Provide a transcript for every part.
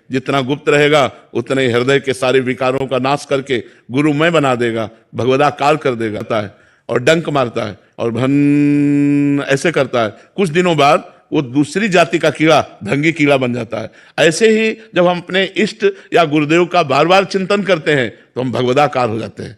जितना गुप्त रहेगा उतने ही हृदय के सारे विकारों का नाश करके गुरुमय बना देगा, भगवदाकार कर देगा है, और डंक मारता है और भन ऐसे करता है। कुछ दिनों बाद वो दूसरी जाति का कीड़ा, भंगी कीड़ा बन जाता है। ऐसे ही जब हम अपने इष्ट या गुरुदेव का बार बार चिंतन करते हैं तो हम भगवदाकार हो जाते हैं।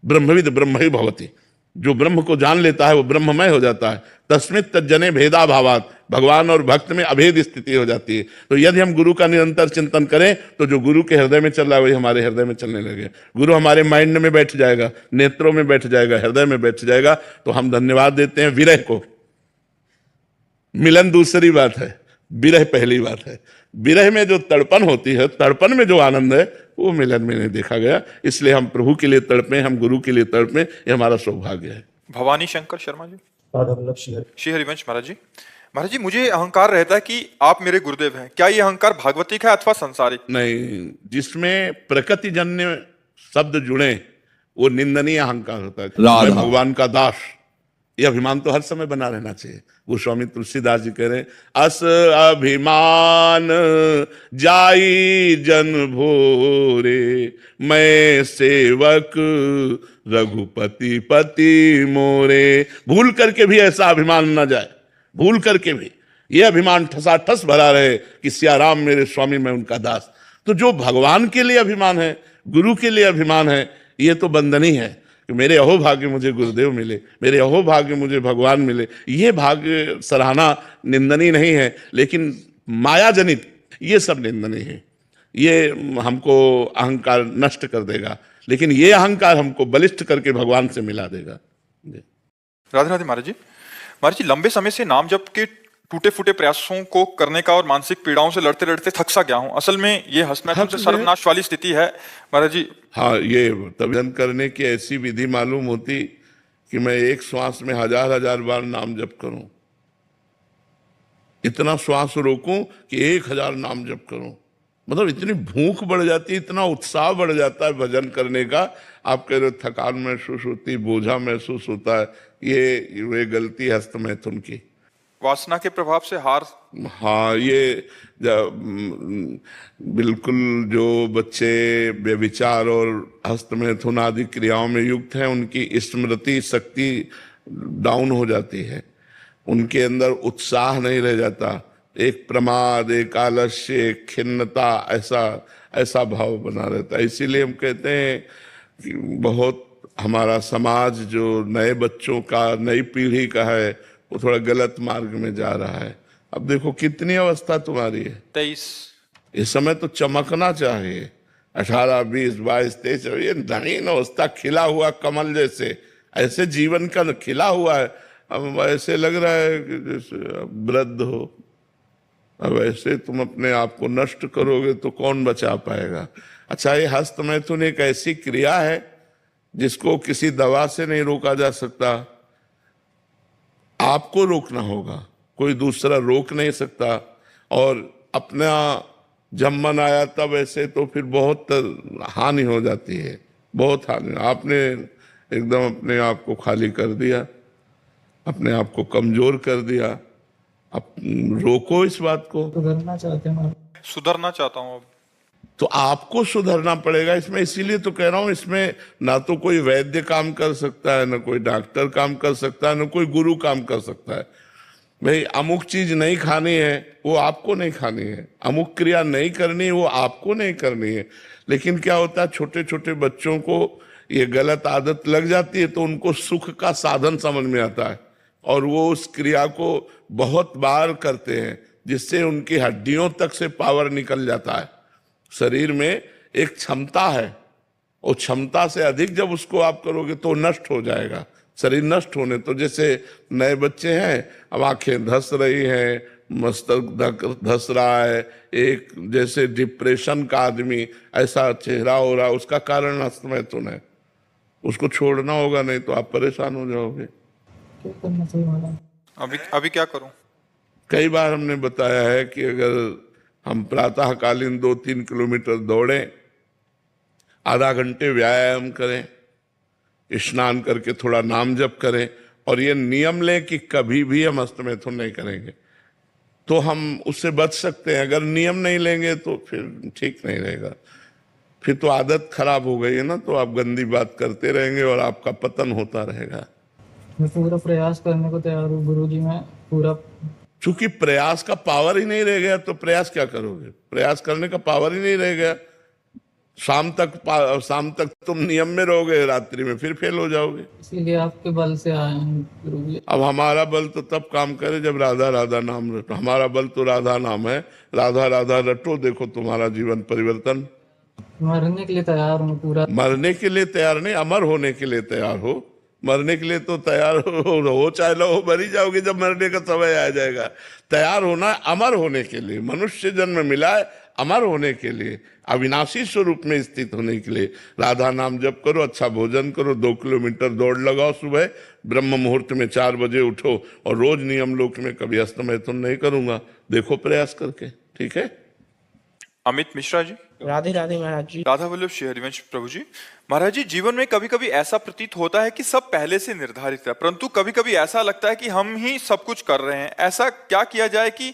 ब्रह्मविद ब्रह्म ही भवति, जो ब्रह्म को जान लेता है वो ब्रह्ममय हो जाता है। तस्मित् तज्जने भेदा भावात, भगवान और भक्त में अभेद स्थिति हो जाती है। तो यदि हम गुरु का निरंतर चिंतन करें तो जो गुरु के हृदय में चल रहा है वही हमारे हृदय में चलने लगे। गुरु हमारे माइंड में बैठ जाएगा, नेत्रों में बैठ जाएगा, हृदय में बैठ जाएगा। तो हम धन्यवाद देते हैं विरह को। मिलन दूसरी बात है, विरह पहली बात है। विरह में जो तड़पन होती है, तड़पन में जो आनंद है, वो मिलन में नहीं देखा गया। इसलिए हम प्रभु के लिए तड़पे, हम गुरु के लिए तड़पे, ये हमारा सौभाग्य है। भवानी शंकर शर्मा जी, श्री हरिवंश महाराज जी। महाराज जी, मुझे अहंकार रहता है कि आप मेरे गुरुदेव हैं। क्या ये अहंकार भागवतिक है अथवा संसारिक? नहीं, जिसमें प्रकृति जन्य शब्द जुड़े वो निंदनीय अहंकार होता है। मैं भगवान का दास, ये अभिमान तो हर समय बना रहना चाहिए। वो स्वामी तुलसीदास जी कह रहे हैं, अस अभिमान जाई जन भोरे, मैं सेवक रघुपति पति मोरे। भूल करके भी ऐसा अभिमान न जाए, भूल करके भी ये अभिमान ठसाठस भरा रहे कि सिया राम मेरे स्वामी, मैं उनका दास। तो जो भगवान के लिए अभिमान है, गुरु के लिए अभिमान है, ये तो बंधनी है कि मेरे अहो भाग्य मुझे गुरुदेव मिले, मेरे अहो भाग्य मुझे भगवान मिले। ये भाग्य सराहना निंदनीय नहीं है, लेकिन माया जनित ये सब निंदनीय है। ये हमको अहंकार नष्ट कर देगा, लेकिन ये अहंकार हमको बलिष्ठ करके भगवान से मिला देगा। राधे राधे महाराज जी। महाराज जी, लंबे समय से नाम जप के टूटे फूटे प्रयासों को करने का और मानसिक पीड़ाओं से लड़ते लड़ते थक सा गया हूं। असल में ये हस्तमैथुन से सर्वनाश वाली स्थिति है महाराज जी। हाँ, ये तब करने की ऐसी विधि मालूम होती कि मैं एक श्वास में हजार हजार बार नाम जप करूं, इतना श्वास रोकूं कि 1000 नाम जप करूं। मतलब इतनी भूख बढ़ जाती है, इतना उत्साह बढ़ जाता है भजन करने का। आप कह रहे हो थकान महसूस होती, बोझा महसूस होता है, ये गलती हस्तमैथुन की, वासना के प्रभाव से हार। हाँ, ये बिल्कुल जो बच्चे व्यभिचार और हस्तमैथुन आदि क्रियाओं में युक्त हैं, उनकी स्मृति शक्ति डाउन हो जाती है, उनके अंदर उत्साह नहीं रह जाता, एक प्रमाद, एक आलस्य, एक खिन्नता, ऐसा भाव बना रहता है। इसीलिए हम कहते हैं कि बहुत हमारा समाज जो नए बच्चों का, नई पीढ़ी का है, वो थोड़ा गलत मार्ग में जा रहा है। अब देखो कितनी अवस्था तुम्हारी है, 23। इस समय तो चमकना चाहिए, 18, 20, 22, 23, ये नवीन अवस्था, खिला हुआ कमल जैसे, ऐसे जीवन का खिला हुआ है। अब ऐसे लग रहा है कि जैसे वृद्ध हो। अब ऐसे तुम अपने आप को नष्ट करोगे तो कौन बचा पाएगा। अच्छा, ये हस्तमैथुन एक ऐसी क्रिया है जिसको किसी दवा से नहीं रोका जा सकता, आपको रोकना होगा, कोई दूसरा रोक नहीं सकता। और अपना जब मन आया तब ऐसे तो फिर बहुत हानि हो जाती है, बहुत हानि। आपने एकदम अपने आप को खाली कर दिया, अपने आप को कमजोर कर दिया। अब रोको इस बात को। सुधरना चाहता हूँ अब। तो आपको सुधरना पड़ेगा इसमें। इसीलिए तो कह रहा हूं, इसमें ना तो कोई वैद्य काम कर सकता है, ना कोई डॉक्टर काम कर सकता है, ना कोई गुरु काम कर सकता है। भाई अमुक चीज नहीं खानी है, वो आपको नहीं खानी है, अमुक क्रिया नहीं करनी, वो आपको नहीं करनी है। लेकिन क्या होता है, छोटे छोटे बच्चों को ये गलत आदत लग जाती है तो उनको सुख का साधन समझ में आता है और वो उस क्रिया को बहुत बार करते हैं, जिससे उनकी हड्डियों तक से पावर निकल जाता है। शरीर में एक क्षमता है, और क्षमता से अधिक जब उसको आप करोगे तो नष्ट हो जाएगा, शरीर नष्ट होने। तो जैसे नए बच्चे हैं, अब आंखें धस रही हैं, मस्तक धस रहा है, एक जैसे डिप्रेशन का आदमी ऐसा चेहरा हो रहा, उसका कारण हस्तमैथुन है। उसको छोड़ना होगा, नहीं तो आप परेशान हो जाओगे। अभी क्या करूं? कई बार हमने बताया है कि अगर हम प्रातःकालीन 2-3 किलोमीटर दौड़ें, आधा घंटे व्यायाम करें, स्नान करके थोड़ा नाम जप करें, और ये नियम लें कि कभी भी हम हस्तमैथुन नहीं करेंगे। तो हम उससे बच सकते हैं। अगर नियम नहीं लेंगे तो फिर ठीक नहीं रहेगा, फिर तो आदत खराब हो गई है ना, तो आप गंदी बात करते रहेंगे और आपका पतन होता रहेगा। मैं पूरा प्रयास करने को तैयार हूँ गुरुजी, मैं पूरा। चूंकि प्रयास का पावर ही नहीं रह गया तो प्रयास क्या करोगे? प्रयास करने का पावर ही नहीं रह गया। शाम तक तुम नियम में रहोगे, रात्रि में फिर फेल हो जाओगे। इसीलिए आपके बल से आए हैं गुरुजी। अब हमारा बल तो तब काम करे जब राधा राधा नाम रटो। हमारा बल तो राधा नाम है, राधा राधा रटो, देखो तुम्हारा जीवन परिवर्तन। मरने के लिए तैयार हूँ पूरा। मरने के लिए तैयार नहीं, अमर होने के लिए तैयार हो। मरने के लिए तो तैयार हो चाहे लो, मर ही जाओगे जब मरने का समय आ जाएगा। तैयार होना है अमर होने के लिए, मनुष्य जन्म मिला है अमर होने के लिए, अविनाशी स्वरूप में स्थित होने के लिए। राधा नाम जप करो, अच्छा भोजन करो, 2 किलोमीटर दौड़ लगाओ सुबह, ब्रह्म मुहूर्त में 4 बजे उठो, और रोज नियम लोक में कभी अस्त मैथुन नहीं करूंगा, देखो प्रयास करके। ठीक है। अमित मिश्रा जी। राधे राधे महाराज जी। राधा वल्लभ श्री हरिवंश प्रभु जी। महाराज जी, जीवन में कभी कभी ऐसा प्रतीत होता है कि सब पहले से निर्धारित है, परंतु कभी कभी ऐसा लगता है कि हम ही सब कुछ कर रहे हैं। ऐसा क्या किया जाए कि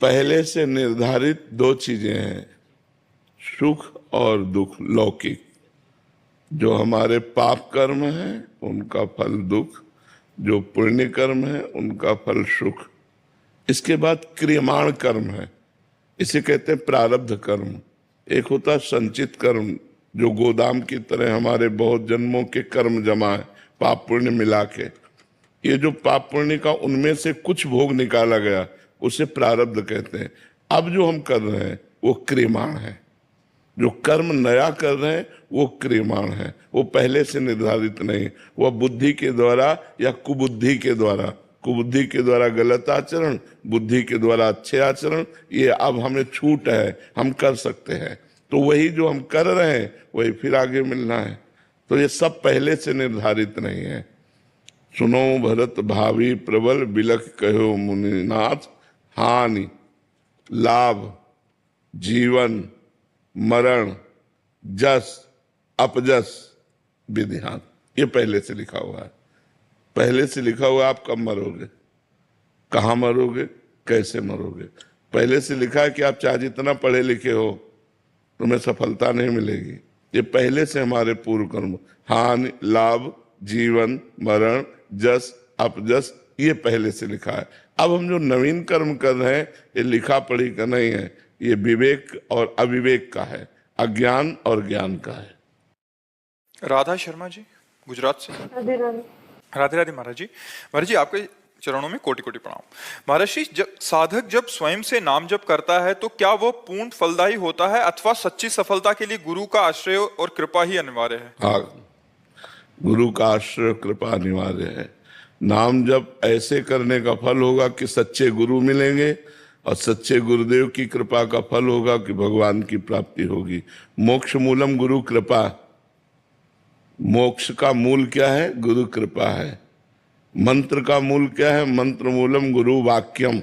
पहले से निर्धारित 2 चीजें हैं, सुख और दुख लौकिक। जो हमारे पाप कर्म है उनका फल दुख, जो पुण्य कर्म है उनका फल सुख। इसके बाद क्रियमाण कर्म है, इसे कहते हैं प्रारब्ध कर्म। एक होता है संचित कर्म, जो गोदाम की तरह हमारे बहुत जन्मों के कर्म जमा है, पाप पुण्य मिला के। ये जो पाप पुण्य का उनमें से कुछ भोग निकाला गया उसे प्रारब्ध कहते हैं। अब जो हम कर रहे हैं वो क्रियमाण है। जो कर्म नया कर रहे हैं वो क्रियमाण है, वो पहले से निर्धारित नहीं। वह बुद्धि के द्वारा या कुबुद्धि के द्वारा, कुबुद्धि के द्वारा गलत आचरण, बुद्धि के द्वारा अच्छे आचरण, ये अब हमें छूट है, हम कर सकते हैं। तो वही जो हम कर रहे हैं वही फिर आगे मिलना है। तो ये सब पहले से निर्धारित नहीं है। सुनो भरत भावी प्रबल, बिलख कहो मुनिनाथ, हानि लाभ जीवन मरण जस अपजस विधिहान, ये पहले से लिखा हुआ है। पहले से लिखा हुआ है आप कब मरोगे, कहाँ मरोगे, कैसे मरोगे। पहले से लिखा है कि आप चाहे जितना पढ़े लिखे हो तुम्हें सफलता नहीं मिलेगी। ये पहले से हमारे पूर्व कर्म, हानि लाभ जीवन मरण जस अपजस, ये पहले से लिखा है। अब हम जो नवीन कर्म कर रहे हैं ये लिखा पढ़ी का नहीं है, ये विवेक और अविवेक का है, अज्ञान और ज्ञान का है। राधा शर्मा जी गुजरात से। राधे राधे। राधे राधे महाराज जी। महाराज जी, आपके चरणों में कोटि कोटि प्रणाम। महाराज जी, जब साधक जब स्वयं से नाम जप करता है तो क्या वो पूर्ण फलदायी होता है, अथवा सच्ची सफलता के लिए गुरु का आश्रय और कृपा ही अनिवार्य है? हाँ, गुरु का आश्रय कृपा अनिवार्य है। नाम जप ऐसे करने का फल होगा कि सच्चे गुरु मिलेंगे, और सच्चे गुरुदेव की कृपा का फल होगा कि भगवान की प्राप्ति होगी। मोक्ष मूलम गुरु कृपा, मोक्ष का मूल क्या है? गुरु कृपा है। मंत्र का मूल क्या है? मंत्र मूलम गुरु वाक्यम,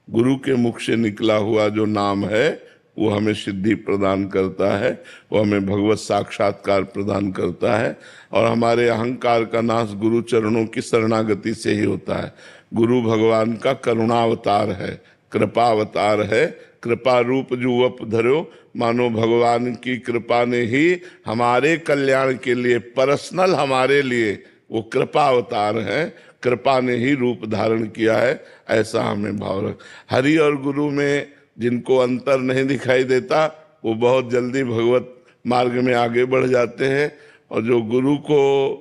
गुरु के मुख से निकला हुआ जो नाम है वो हमें सिद्धि प्रदान करता है, वो हमें भगवत साक्षात्कार प्रदान करता है। और हमारे अहंकार का नाश गुरु चरणों की शरणागति से ही होता है। गुरु भगवान का करुणावतार है, कृपा अवतार है। कृपा रूप जो अप धरो, मानो भगवान की कृपा ने ही हमारे कल्याण के लिए, पर्सनल हमारे लिए वो कृपा अवतार है, कृपा ने ही रूप धारण किया है, ऐसा हमें भाव रख। हरि और गुरु में जिनको अंतर नहीं दिखाई देता वो बहुत जल्दी भगवत मार्ग में आगे बढ़ जाते हैं, और जो गुरु को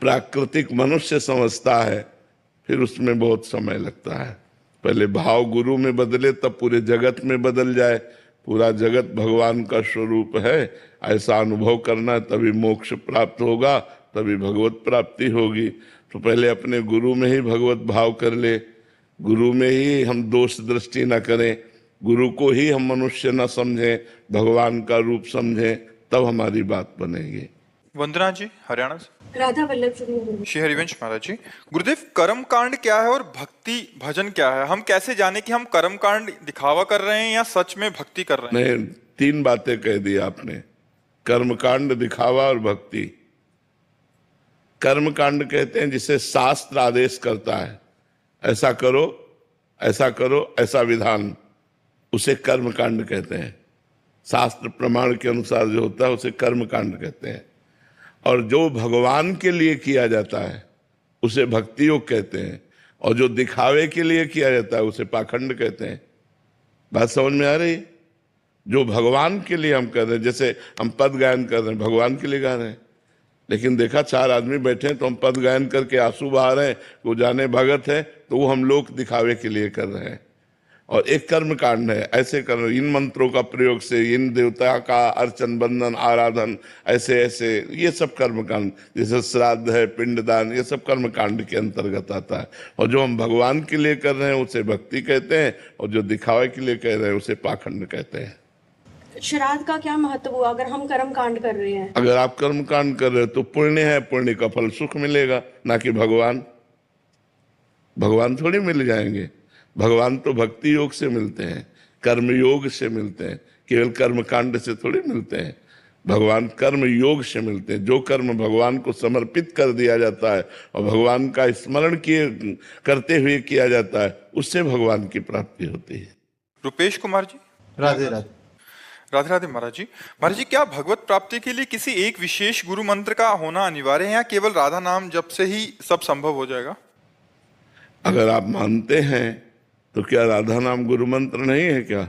प्राकृतिक मनुष्य समझता है फिर उसमें बहुत समय लगता है। पहले भाव गुरु में बदले तब पूरे जगत में बदल जाए। पूरा जगत भगवान का स्वरूप है, ऐसा अनुभव करना, तभी मोक्ष प्राप्त होगा, तभी भगवत प्राप्ति होगी। तो पहले अपने गुरु में ही भगवत भाव कर ले, गुरु में ही हम दोष दृष्टि न करें, गुरु को ही हम मनुष्य न समझें, भगवान का रूप समझें, तब हमारी बात बनेगी। वंदना जी हरियाणा से। राधा वल्लभ श्री हरिवंश। श्री हरिवंश महाराज जी। गुरुदेव, कर्म कांड क्या है और भक्ति भजन क्या है? हम कैसे जाने कि हम कर्म कांड दिखावा कर रहे हैं या सच में भक्ति कर रहे हैं? नहीं, 3 बातें कह दी आपने, कर्म कांड, दिखावा और भक्ति। कर्म कांड कहते हैं जिसे शास्त्र आदेश करता है, ऐसा करो ऐसा करो, ऐसा विधान, उसे कर्म कांड कहते हैं। शास्त्र प्रमाण के अनुसार जो होता है उसे कर्म कांड कहते हैं। और जो भगवान के लिए किया जाता है उसे भक्ति योग कहते हैं, और जो दिखावे के लिए किया जाता है उसे पाखंड कहते हैं। बात समझ में आ रही? जो भगवान के लिए हम कर रहे हैं, जैसे हम पद गायन कर रहे हैं, भगवान के लिए गा रहे हैं, लेकिन देखा 4 आदमी बैठे हैं तो हम पद गायन करके आंसू बहा रहे हैं, वो जाने भगत है, तो वो हम लोग दिखावे के लिए कर रहे हैं। और एक कर्म कांड है, ऐसे कर इन मंत्रों का प्रयोग से इन देवता का अर्चन बंदन आराधन, ऐसे ऐसे ये सब कर्म कांड, जैसे श्राद्ध है, पिंडदान, ये सब कर्म कांड के अंतर्गत आता है। और जो हम भगवान के लिए कर रहे हैं उसे भक्ति कहते हैं, और जो दिखावे के लिए कह रहे हैं उसे पाखंड कहते हैं। श्राद्ध का क्या महत्व हुआ अगर हम कर्म कांड कर रहे हैं? अगर आप कर्म कांड कर रहे हो तो पुण्य है, पुण्य का फल सुख मिलेगा, ना कि भगवान थोड़ी मिल जाएंगे। भगवान तो भक्ति योग से मिलते हैं, कर्म योग से मिलते हैं, केवल कर्म कांड से थोड़ी मिलते हैं। भगवान कर्म योग से मिलते हैं। जो कर्म भगवान को समर्पित कर दिया जाता है और भगवान का स्मरण किए करते हुए किया जाता है, उससे भगवान की प्राप्ति होती है। रुपेश कुमार जी। राधे राधे। राधे राधे महाराज जी। महाराज जी, क्या भगवत प्राप्ति के लिए किसी एक विशेष गुरु मंत्र का होना अनिवार्य है या केवल राधा नाम जप से ही सब संभव हो जाएगा? अगर आप मानते हैं तो क्या राधा नाम गुरु मंत्र नहीं है क्या?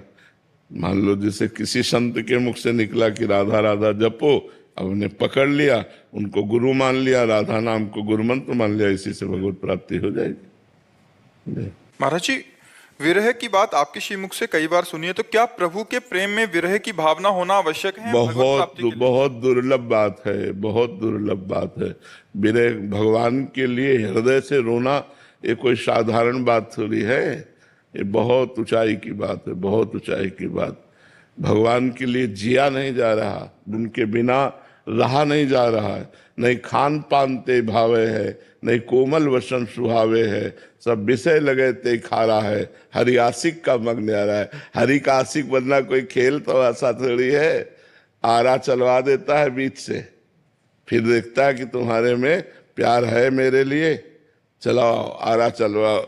मान लो जैसे किसी संत के मुख से निकला कि राधा राधा जपो, अब उन्हें पकड़ लिया, उनको गुरु मान लिया, राधा नाम को गुरु मंत्र मान लिया, इसी से भगवत प्राप्ति हो जाएगी। महाराज जी, विरह की बात आपके श्रीमुख से कई बार सुनी है, तो क्या प्रभु के प्रेम में विरह की भावना होना आवश्यक है? बहुत दुर्लभ बात है, बहुत दुर्लभ बात है। विरह भगवान के लिए हृदय से रोना ये कोई साधारण बात थोड़ी है, ये बहुत ऊंचाई की बात है, बहुत ऊंचाई की बात। भगवान के लिए जिया नहीं जा रहा, उनके बिना रहा नहीं जा रहा है, नहीं खान पान ते भावे है, नहीं कोमल वसन सुहावे है, सब विषय लगे ते खारा है, हरि आशिक का मग न्यारा है। हरि का आशिक बनना कोई खेल तो ऐसा थोड़ी है। आरा चलवा देता है बीच से, फिर देखता है कि तुम्हारे में प्यार है मेरे लिए, चलाओ आरा चलवाओ।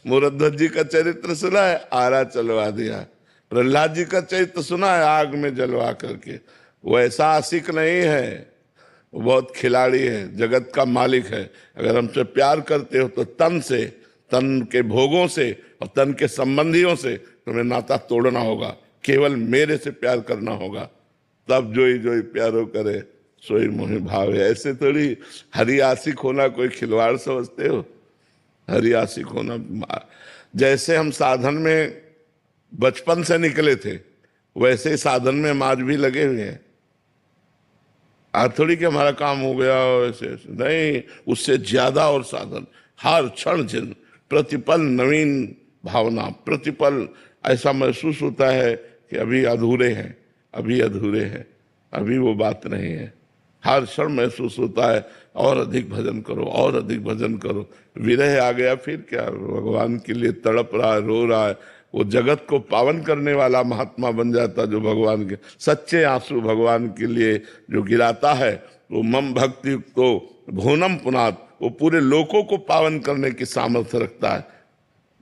मुरध्वज जी का चरित्र सुना है, आरा चलवा दिया। प्रहलाद जी का चरित्र सुना है, आग में जलवा करके। वो ऐसा आशिक नहीं है, वो बहुत खिलाड़ी है, जगत का मालिक है। अगर हमसे प्यार करते हो तो तन से, तन के भोगों से और तन के संबंधियों से तुम्हें नाता तोड़ना होगा, केवल मेरे से प्यार करना होगा, तब जोई जोई प्यारो करे सोई मोहि भावे। ऐसे थोड़ी हरि आशिक होना कोई खिलवाड़ समझते हो? हरि आशिक होना, जैसे हम साधन में बचपन से निकले थे वैसे ही साधन में हम आज भी लगे हुए हैं। आज थोड़ी कि हमारा काम हो गया वैसे नहीं, उससे ज्यादा और साधन, हर क्षण जिन प्रतिपल नवीन भावना, प्रतिपल ऐसा महसूस होता है कि अभी अधूरे हैं, अभी अधूरे हैं, अभी वो बात नहीं है। हर क्षण महसूस होता है और अधिक भजन करो, और अधिक भजन करो। विरह आ गया फिर क्या, भगवान के लिए तड़प रहा है, रो रहा है, वो जगत को पावन करने वाला महात्मा बन जाता, जो भगवान के सच्चे आंसू भगवान के लिए जो गिराता है, वो मम भक्ति तो भुवनम पुनात, वो पूरे लोकों को पावन करने की सामर्थ्य रखता है।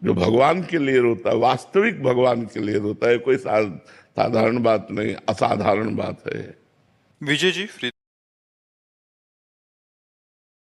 जो भगवान के लिए रोता है, वास्तविक भगवान के लिए रोता है, कोई साधारण बात नहीं, असाधारण बात है। विजय जी।